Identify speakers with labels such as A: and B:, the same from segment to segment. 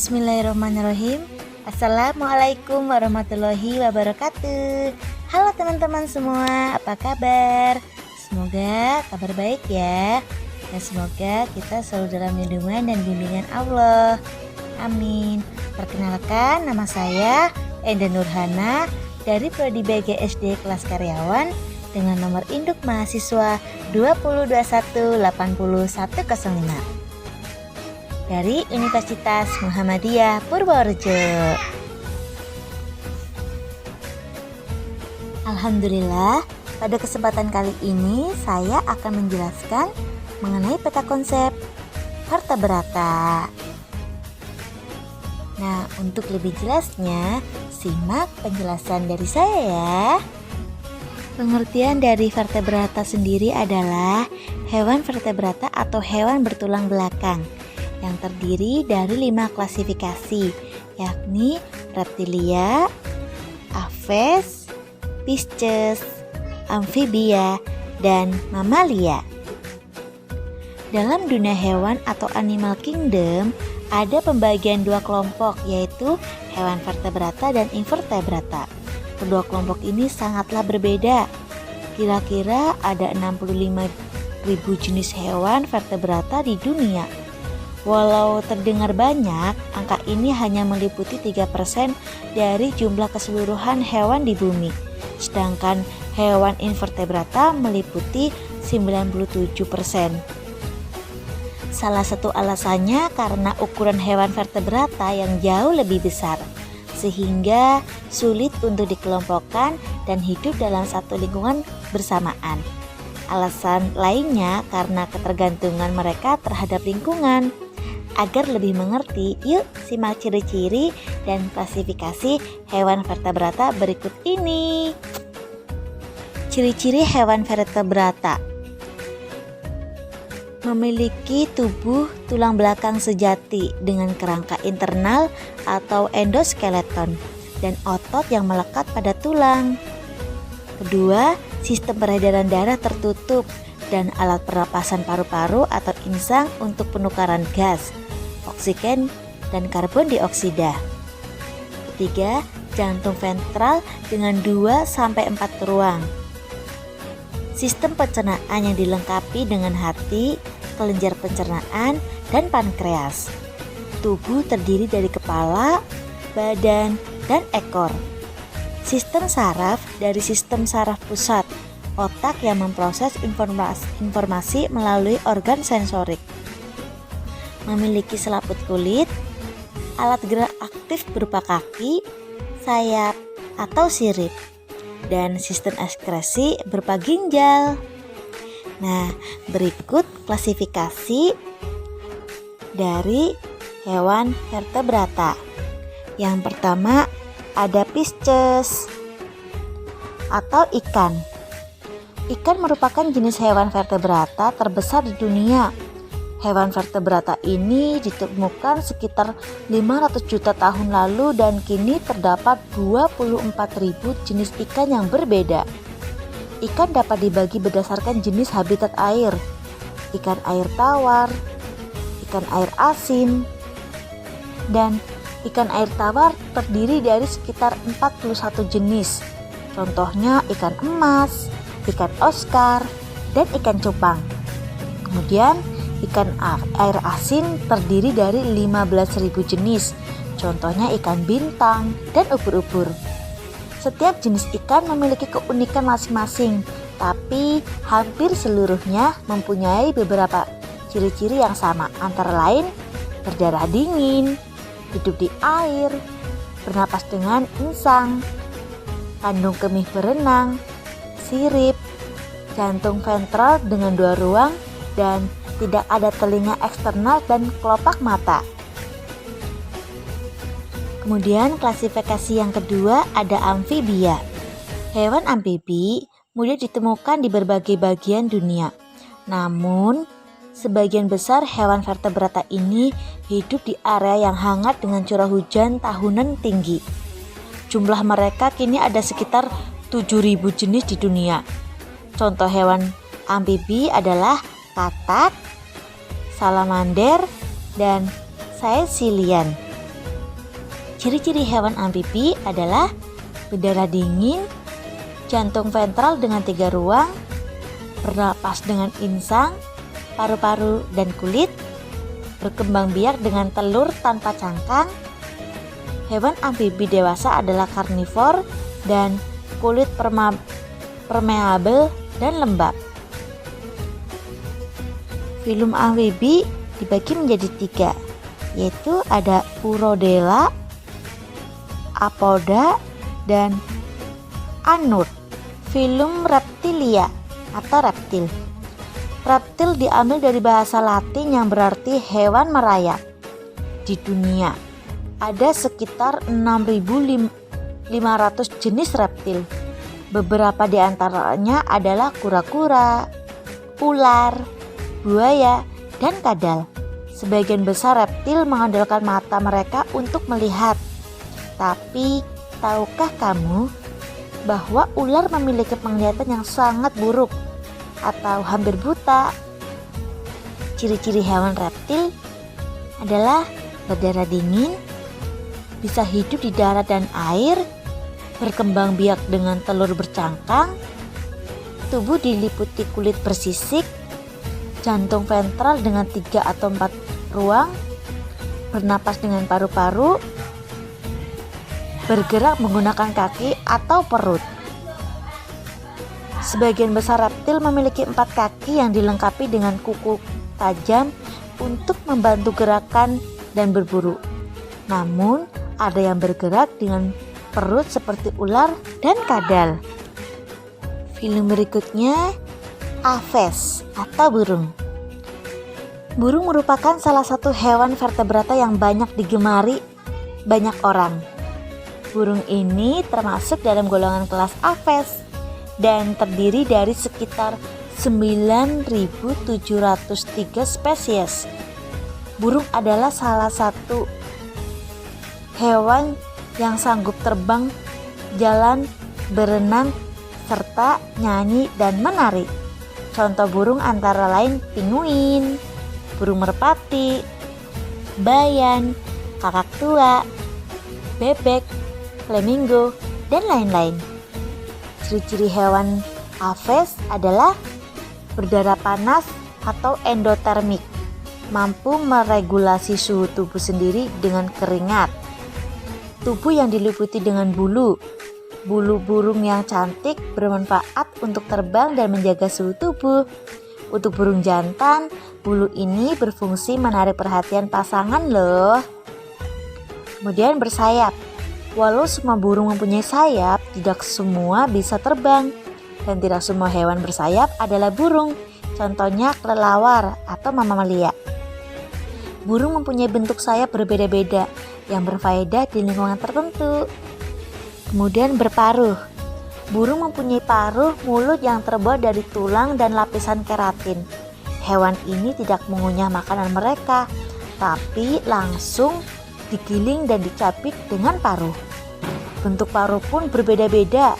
A: Bismillahirrahmanirrahim. Assalamualaikum warahmatullahi wabarakatuh. Halo teman-teman semua, apa kabar? Semoga kabar baik ya. Dan semoga kita selalu dalam lindungan dan bimbingan Allah. Amin. Perkenalkan, nama saya Enda Nurhana dari Prodi BGSD kelas karyawan dengan nomor induk mahasiswa 20218105 dari Universitas Muhammadiyah Purworejo. Alhamdulillah, pada kesempatan kali ini saya akan menjelaskan mengenai peta konsep vertebrata. Nah, untuk lebih jelasnya, simak penjelasan dari saya ya. Pengertian dari vertebrata sendiri adalah hewan vertebrata atau hewan bertulang belakang yang terdiri dari 5 klasifikasi, yakni reptilia, aves, pisces, amfibia, dan mamalia. Dalam dunia hewan atau animal kingdom, ada pembagian 2 kelompok, yaitu hewan vertebrata dan invertebrata. Kedua kelompok ini sangatlah berbeda. Kira-kira ada 65.000 jenis hewan vertebrata di dunia. Walau terdengar banyak, angka ini hanya meliputi 3% dari jumlah keseluruhan hewan di bumi. Sedangkan hewan invertebrata meliputi 97%. Salah satu alasannya karena ukuran hewan vertebrata yang jauh lebih besar, sehingga sulit untuk dikelompokkan dan hidup dalam satu lingkungan bersamaan. Alasan lainnya karena ketergantungan mereka terhadap lingkungan. Agar lebih mengerti, yuk simak ciri-ciri dan klasifikasi hewan vertebrata berikut ini. Ciri-ciri hewan vertebrata: memiliki tubuh tulang belakang sejati dengan kerangka internal atau endoskeleton dan otot yang melekat pada tulang. Kedua, sistem peredaran darah tertutup dan alat pernapasan paru-paru atau insang untuk penukaran gas, oksigen, dan karbon dioksida. Ketiga, jantung ventral dengan 2-4 ruang. Sistem pencernaan yang dilengkapi dengan hati, kelenjar pencernaan, dan pankreas. Tubuh terdiri dari kepala, badan, dan ekor. Sistem saraf dari sistem saraf pusat, otak yang memproses informasi melalui organ sensorik. Memiliki selaput kulit, alat gerak aktif berupa kaki, sayap, atau sirip, dan sistem ekskresi berupa ginjal. Nah, berikut klasifikasi dari hewan vertebrata. Yang pertama ada pisces atau ikan. Ikan merupakan jenis hewan vertebrata terbesar di dunia. Hewan vertebrata ini ditemukan sekitar 500 juta tahun lalu dan kini terdapat 24.000 jenis ikan yang berbeda. Ikan dapat dibagi berdasarkan jenis habitat air. Ikan air tawar, ikan air asin, dan ikan air tawar terdiri dari sekitar 41 jenis. Contohnya ikan emas, ikan Oscar, dan ikan cupang. Kemudian ikan air asin terdiri dari 15.000 jenis, contohnya ikan bintang dan ubur-ubur. Setiap jenis ikan memiliki keunikan masing-masing, tapi hampir seluruhnya mempunyai beberapa ciri-ciri yang sama, antara lain berdarah dingin, hidup di air, bernapas dengan insang, kandung kemih berenang, sirip, jantung ventral dengan 2 ruang, dan tidak ada telinga eksternal dan kelopak mata. Kemudian klasifikasi yang kedua ada amfibia. Hewan amfibi mudah ditemukan di berbagai bagian dunia. Namun, sebagian besar hewan vertebrata ini hidup di area yang hangat dengan curah hujan tahunan tinggi. Jumlah mereka kini ada sekitar 7.000 jenis di dunia. Contoh hewan amfibi adalah katak, salamander, dan caecilian. Ciri-ciri hewan amfibi adalah berdarah dingin, jantung ventral dengan 3 ruang, bernapas dengan insang, paru-paru dan kulit, berkembang biak dengan telur tanpa cangkang. Hewan amfibi dewasa adalah karnivor dan kulit permeabel dan lembab. Filum amfibi dibagi menjadi 3, yaitu ada Urodela, Apoda, dan Anur. Filum Reptilia atau reptil. Reptil diambil dari bahasa Latin yang berarti hewan merayap. Di dunia ada sekitar 6.500 jenis reptil. Beberapa di antaranya adalah kura-kura, ular, buaya, dan kadal. Sebagian besar reptil mengandalkan mata mereka untuk melihat. Tapi, tahukah kamu bahwa ular memiliki penglihatan yang sangat buruk atau hampir buta? Ciri-ciri hewan reptil adalah berdarah dingin, bisa hidup di darat dan air, berkembang biak dengan telur bercangkang, tubuh diliputi kulit bersisik, jantung ventral dengan 3 atau 4 ruang, bernapas dengan paru-paru, bergerak menggunakan kaki atau perut. Sebagian besar reptil memiliki 4 kaki yang dilengkapi dengan kuku tajam untuk membantu gerakan dan berburu. Namun, ada yang bergerak dengan perut seperti ular dan kadal. Film berikutnya, Aves atau burung. Burung merupakan salah satu hewan vertebrata yang banyak digemari banyak orang. Burung ini termasuk dalam golongan kelas Aves dan terdiri dari sekitar 9.703 spesies. Burung adalah salah satu hewan yang sanggup terbang, jalan, berenang, serta nyanyi dan menari. Contoh burung antara lain pinguin, burung merpati, bayan, kakak tua, bebek, flamingo, dan lain-lain. Ciri-ciri hewan Aves adalah berdarah panas atau endotermik, mampu meregulasi suhu tubuh sendiri dengan keringat. Tubuh yang diliputi dengan bulu. Bulu burung yang cantik bermanfaat untuk terbang dan menjaga suhu tubuh. Untuk burung jantan, bulu ini berfungsi menarik perhatian pasangan loh. Kemudian bersayap. Walau semua burung mempunyai sayap, tidak semua bisa terbang. Dan tidak semua hewan bersayap adalah burung. Contohnya kelelawar atau mamalia. Burung mempunyai bentuk sayap berbeda-beda yang berfaedah di lingkungan tertentu. Kemudian berparuh. Burung mempunyai paruh mulut yang terbuat dari tulang dan lapisan keratin. Hewan ini tidak mengunyah makanan mereka, tapi langsung digiling dan dicapit dengan paruh. Bentuk paruh pun berbeda-beda.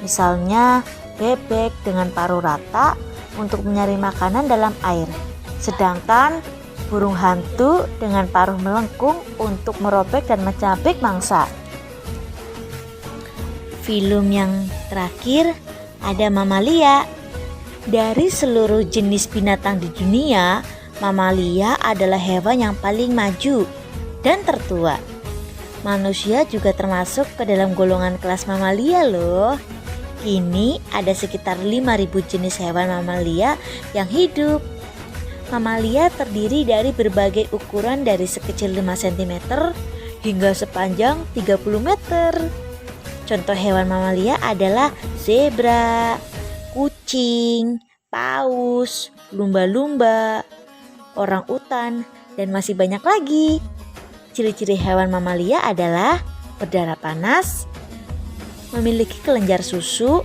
A: Misalnya bebek dengan paruh rata untuk mencari makanan dalam air. Sedangkan burung hantu dengan paruh melengkung untuk merobek dan mencabik mangsa. Filum yang terakhir ada mamalia. Dari seluruh jenis binatang di dunia, mamalia adalah hewan yang paling maju dan tertua. Manusia juga termasuk ke dalam golongan kelas mamalia loh. Kini ada sekitar 5.000 jenis hewan mamalia yang hidup. Mamalia terdiri dari berbagai ukuran dari sekecil 5 cm hingga sepanjang 30 meter. Contoh hewan mamalia adalah zebra, kucing, paus, lumba-lumba, orangutan, dan masih banyak lagi. Ciri-ciri hewan mamalia adalah berdarah panas, memiliki kelenjar susu.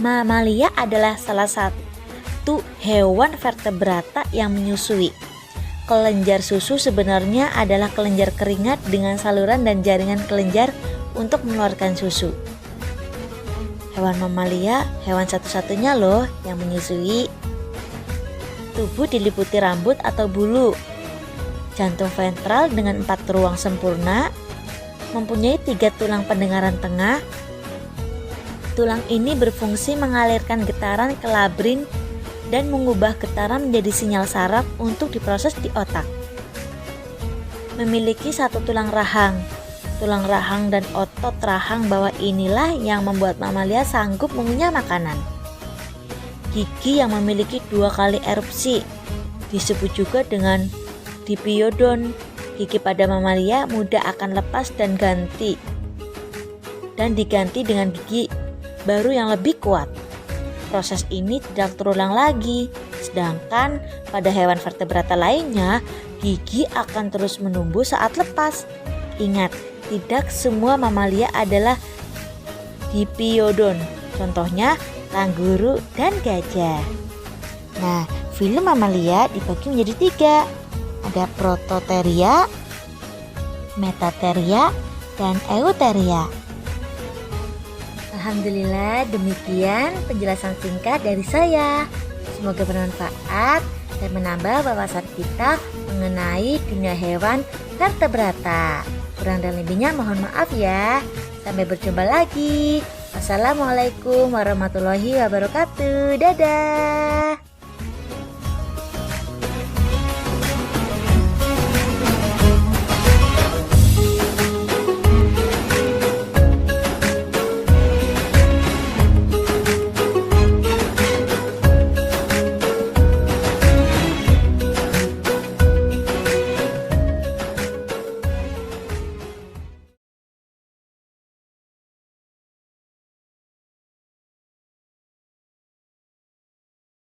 A: Mamalia adalah salah satu hewan vertebrata yang menyusui. Kelenjar susu sebenarnya adalah kelenjar keringat dengan saluran dan jaringan kelenjar untuk mengeluarkan susu. Hewan mamalia hewan satu-satunya loh yang menyusui. Tubuh diliputi rambut atau bulu. Jantung ventral dengan 4 ruang sempurna. mempunyai 3 tulang pendengaran tengah. Tulang ini berfungsi mengalirkan getaran ke labrin dan mengubah getaran menjadi sinyal saraf untuk diproses di otak. Memiliki 1 tulang rahang. Tulang rahang dan otot rahang bawah inilah yang membuat mamalia sanggup mengunyah makanan. Gigi yang memiliki 2 kali erupsi disebut juga dengan dipiodon. Gigi pada mamalia mudah akan lepas dan diganti dengan gigi baru yang lebih kuat. Proses ini tidak terulang lagi, sedangkan pada hewan vertebrata lainnya, gigi akan terus menumbuh saat lepas. Ingat, tidak semua mamalia adalah dipiodon, contohnya kanguru dan gajah. Nah, filum mamalia dibagi menjadi 3. Ada Prototheria, Metatheria, dan Eutheria. Alhamdulillah, demikian penjelasan singkat dari saya. Semoga bermanfaat dan menambah wawasan kita mengenai dunia hewan vertebrata. Kurang dan lebihnya mohon maaf ya. Sampai berjumpa lagi. Wassalamualaikum warahmatullahi wabarakatuh. Dadah.